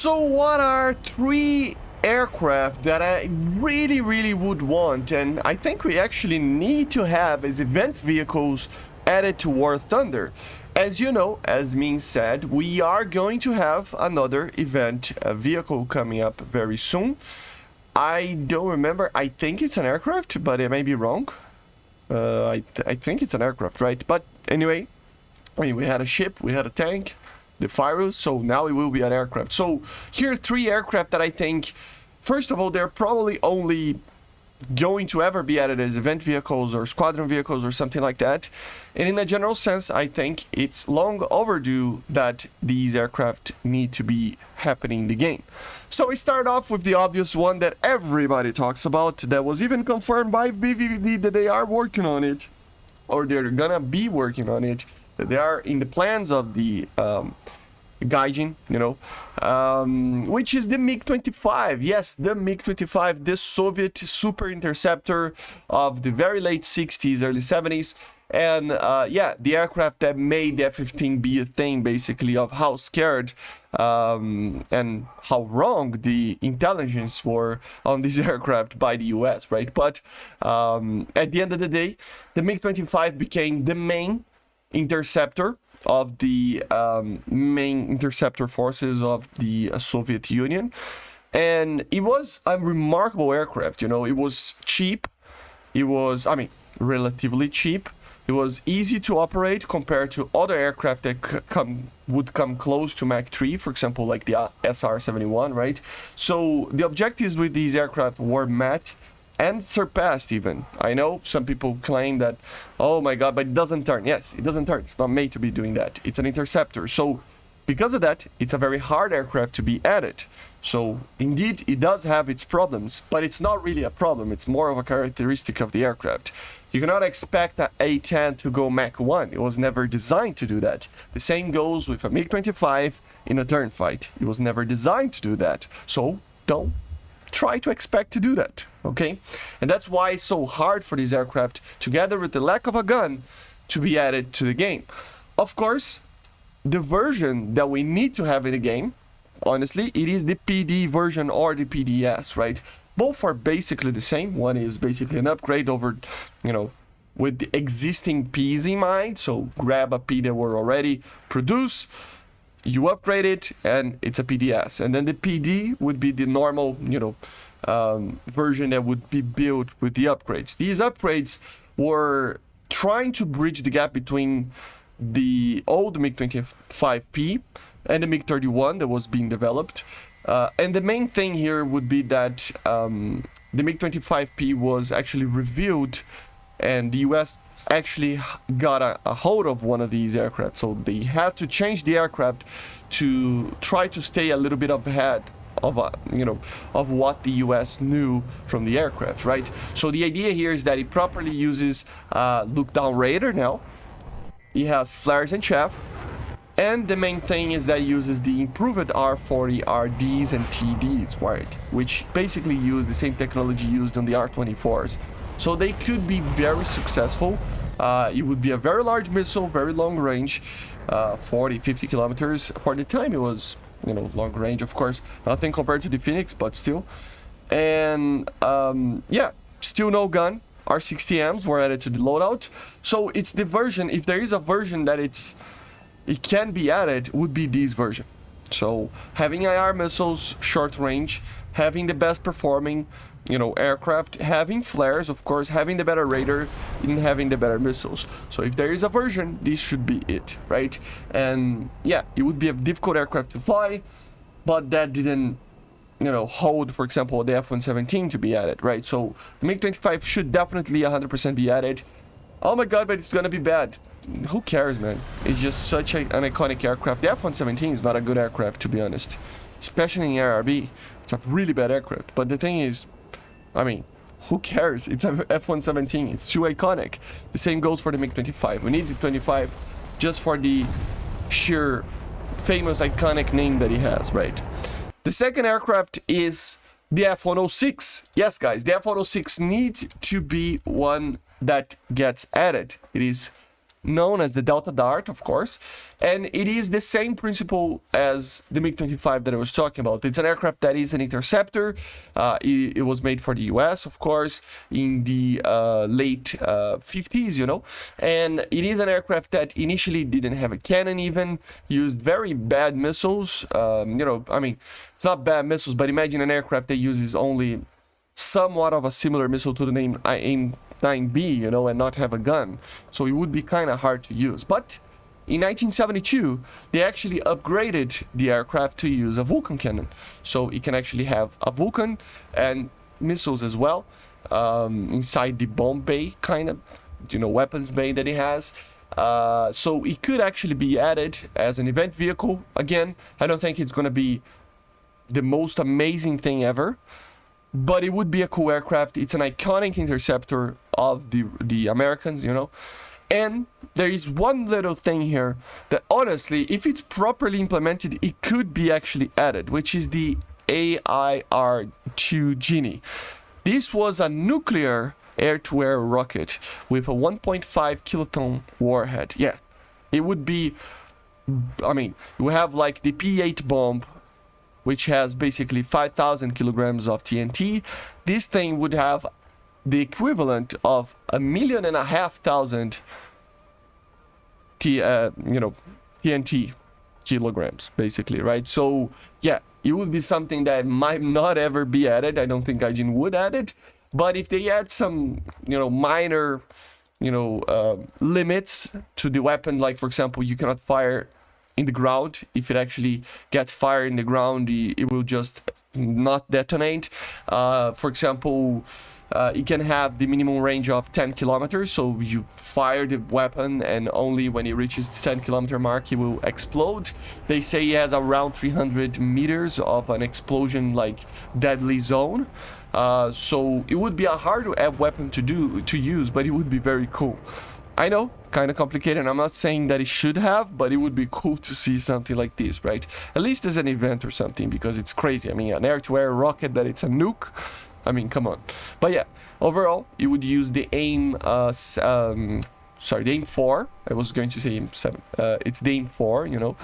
So what are three aircraft that I really would want, and I think we actually need to have as event vehicles added to War Thunder? As you know, as Min said, we are going to have another event vehicle coming up very soon. I don't remember, I think it's an aircraft, but I may be wrong. I think it's an aircraft, right? But anyway, I mean, we had a ship, we had a tank, the Firus, so now it will be an aircraft. So here are three aircraft that I think, first of all, they're probably only going to ever be added as event vehicles or squadron vehicles or something like that. And in a general sense, I think it's long overdue that these aircraft need to be happening in the game. So we start off with the obvious one that everybody talks about, that was even confirmed by BVD that they are working on it, or they're gonna be working on it. They are in the plans of the Gaijin, you know, which is the MiG-25. Yes, the MiG-25, the Soviet super interceptor of the very late 60s, early 70s. And yeah, the aircraft that made the F-15 be a thing, basically, of how scared and how wrong the intelligence were on this aircraft by the US, right? But at the end of the day, the MiG-25 became the main interceptor of the main interceptor forces of the Soviet Union. And it was a remarkable aircraft, you know. It was cheap. It was, I mean, relatively cheap. It was easy to operate compared to other aircraft that would come close to Mach 3, for example, like the SR-71, right? So the objectives with these aircraft were met and surpassed even. I know some people claim that, oh my god, but it doesn't turn. Yes, it doesn't turn. It's not made to be doing that. It's an interceptor. So because of that, it's a very hard aircraft to be added. So indeed, it does have its problems, but it's not really a problem. It's more of a characteristic of the aircraft. You cannot expect an A-10 to go Mach 1. It was never designed to do that. The same goes with a MiG-25 in a turn fight. It was never designed to do that. So don't try to expect to do that, okay? And that's why it's so hard for these aircraft, together with the lack of a gun, to be added to the game. Of course, the version that we need to have in the game, honestly, it is the PD version or the PDS, right? Both are basically the same. One is basically an upgrade over, you know, with the existing Ps in mind. So grab a P that were already produced, you upgrade it, and it's a PDS. And then the PD would be the normal, you know, version that would be built with the upgrades. These upgrades were trying to bridge the gap between the old MiG-25P and the MiG-31 that was being developed. And the main thing here would be that the MiG-25P was actually revealed, and the US actually got a hold of one of these aircraft. So they had to change the aircraft to try to stay a little bit ahead of you know, of what the US knew from the aircraft, right? So the idea here is that it properly uses look-down radar now. It has flares and chaff. And the main thing is that it uses the improved R40 RDs and TDs, right? Which basically use the same technology used on the R24s. So they could be very successful. It would be a very large missile, very long range, 40, 50 kilometers. For the time it was, you know, long range, of course. Nothing compared to the Phoenix, but still. And yeah, still no gun. R60Ms were added to the loadout. So it's the version, if there is a version that it can be added, would be this version. So having IR missiles, short range, having the best performing, you know, aircraft, having flares, of course, having the better radar, and having the better missiles. So if there is a version, this should be it, right? And yeah, it would be a difficult aircraft to fly, but that didn't, you know, hold, for example, the F-117 to be added, right? So the MiG-25 should definitely 100% be added. Oh my god, but it's gonna be bad. Who cares, man? It's just such an iconic aircraft. The F-117 is not a good aircraft, to be honest. Especially in ARB. It's a really bad aircraft. But the thing is, I mean, who cares? It's a F-117. It's too iconic. The same goes for the MiG-25. We need the 25 just for the sheer famous iconic name that he has, right? The second aircraft is the F-106. Yes, guys, the F-106 needs to be one that gets added. It is known as the Delta Dart, of course, and it is the same principle as the MiG-25 that I was talking about. It's an aircraft that is an interceptor. It was made for the US, of course, in the late 50s, you know, and it is an aircraft that initially didn't have a cannon even, used very bad missiles. You know, I mean, it's not bad missiles, but imagine an aircraft that uses only somewhat of a similar missile to the name AIM-9B, you know, and not have a gun. So it would be kind of hard to use. But in 1972, they actually upgraded the aircraft to use a Vulcan cannon. So it can actually have a Vulcan and missiles as well inside the bomb bay, kind of, you know, weapons bay that it has. So it could actually be added as an event vehicle. Again, I don't think it's going to be the most amazing thing ever, but it would be a cool aircraft. It's an iconic interceptor of the Americans, you know. And there is one little thing here that honestly, if it's properly implemented, it could be actually added, which is the AIR-2 Genie. This was a nuclear air-to-air rocket with a 1.5 kiloton warhead. Yeah, it would be, I mean, you have like the P-8 bomb, which has basically 5,000 kilograms of TNT. This thing would have the equivalent of 1,500,000 TNT kilograms, basically, right? So yeah, it would be something that might not ever be added. I don't think Gaijin would add it, but if they add some, you know, minor, you know, limits to the weapon, like for example, you cannot fire in the ground. If it actually gets fired in the ground, it will just not detonate. For example, it can have the minimum range of 10 kilometers, so you fire the weapon and only when it reaches the 10 kilometer mark it will explode. They say it has around 300 meters of an explosion, like deadly zone. So it would be a hard weapon to use, but it would be very cool. I know, kind of complicated. I'm not saying that it should have, but it would be cool to see something like this, right? At least as an event or something, because it's crazy. I mean, an air-to-air rocket that it's a nuke. I mean, come on. But yeah, overall, you would use the AIM, the AIM-4. I was going to say AIM-7. It's the AIM-4, you know,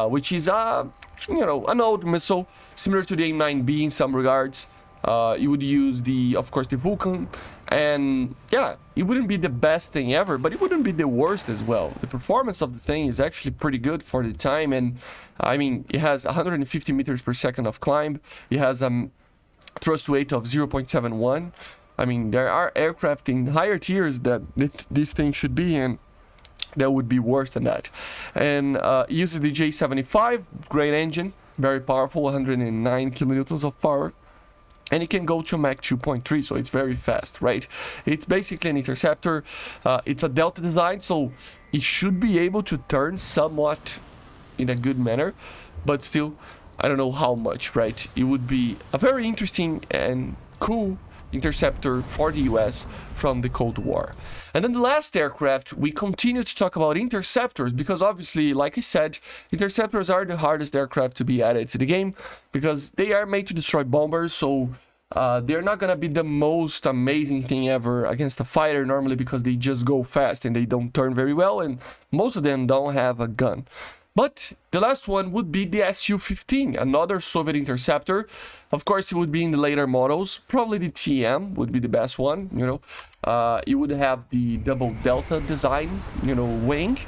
which is you know, an old missile, similar to the AIM-9B in some regards. You would use of course, the Vulcan, and yeah, it wouldn't be the best thing ever, but it wouldn't be the worst as well. The performance of the thing is actually pretty good for the time, and I mean, it has 150 meters per second of climb. It has a thrust weight of 0.71. I mean, there are aircraft in higher tiers that this thing should be in that would be worse than that. And it uses the J75, great engine, very powerful, 109 kilonewtons of power. And it can go to Mach 2.3, so it's very fast, right? It's basically an interceptor. It's a Delta design, so it should be able to turn somewhat in a good manner, but still, I don't know how much, right? It would be a very interesting and cool interceptor for the US from the Cold War. And then the last aircraft, we continue to talk about interceptors because obviously, like I said, interceptors are the hardest aircraft to be added to the game because they are made to destroy bombers, so they're not gonna be the most amazing thing ever against a fighter normally because they just go fast and they don't turn very well, and most of them don't have a gun. But the last one would be the Su-15, another Soviet interceptor. Of course, it would be in the later models. Probably the TM would be the best one, you know. It would have the double delta design, you know, wing,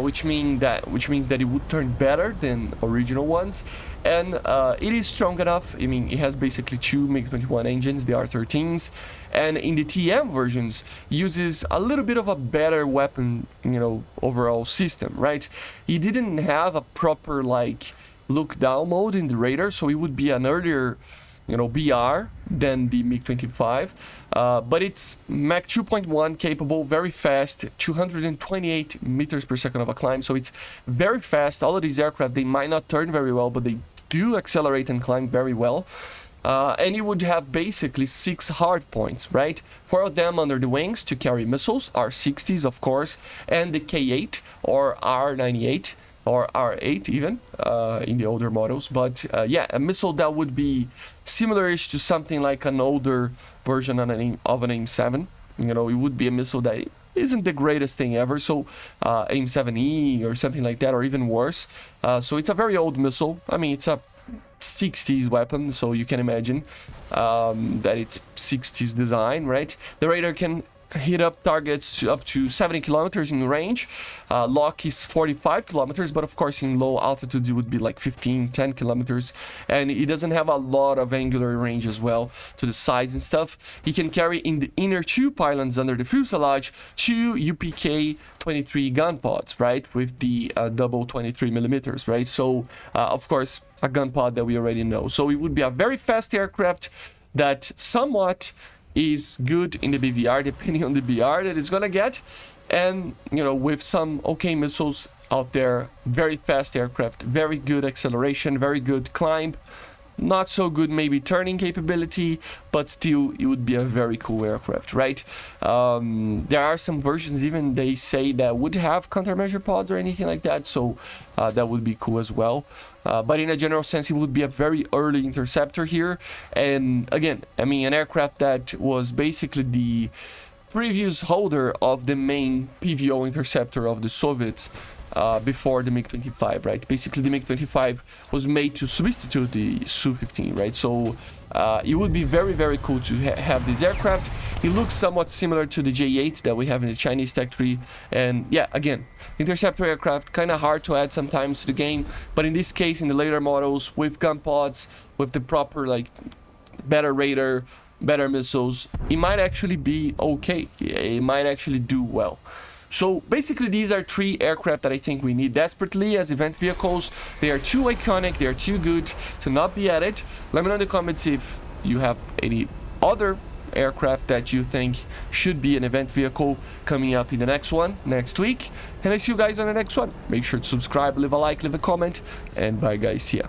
which means that it would turn better than original ones. And it is strong enough. I mean, it has basically two MiG-21 engines, the R-13s. And in the TM versions, uses a little bit of a better weapon, you know, overall system, right? It didn't have a proper, like, look down mode in the radar, so it would be an earlier, you know, BR than the MiG-25. But it's Mach 2.1 capable, very fast, 228 meters per second of a climb, so it's very fast. All of these aircraft, they might not turn very well, but they do accelerate and climb very well. And you would have basically 6 hard points, right? 4 of them under the wings to carry missiles, R-60s of course, and the K-8 or R-98 or R-8 even in the older models. But yeah, a missile that would be similar-ish to something like an older version of an AIM-7. You know, it would be a missile that isn't the greatest thing ever. So AIM-7E or something like that, or even worse. So it's a very old missile. I mean, it's a 60s weapon, so you can imagine that it's 60s design, right? The radar can hit up targets up to 70 kilometers in range. Lock is 45 kilometers, but of course in low altitudes it would be like 10 kilometers, and it doesn't have a lot of angular range as well to the sides and stuff. He can carry in the inner two pylons under the fuselage 2 UPK-23 gun pods, right, with the double 23 millimeters, right? So of course a gun pod that we already know. So it would be a very fast aircraft that somewhat is good in the BVR, depending on the BR that it's gonna get, and you know, with some okay missiles out there, very fast aircraft, very good acceleration, very good climb, not so good maybe turning capability, but still it would be a very cool aircraft, right? There are some versions even they say that would have countermeasure pods or anything like that, so that would be cool as well. But in a general sense, it would be a very early interceptor here. And again, I mean, an aircraft that was basically the previous holder of the main PVO interceptor of the Soviets before the MiG-25, right? Basically, the MiG-25 was made to substitute the Su-15, right? So it would be very, very cool to have this aircraft. It looks somewhat similar to the J-8 that we have in the Chinese Tech 3. And yeah, again, interceptor aircraft, kind of hard to add sometimes to the game. But in this case, in the later models, with gun pods, with the proper, like, better radar, better missiles, it might actually be okay. It might actually do well. So basically these are 3 aircraft that I think we need desperately as event vehicles. They are too iconic, they are too good to not be added. Let me know in the comments if you have any other aircraft that you think should be an event vehicle coming up in the next one, next week. And I see you guys on the next one. Make sure to subscribe, leave a like, leave a comment, and bye guys, see ya.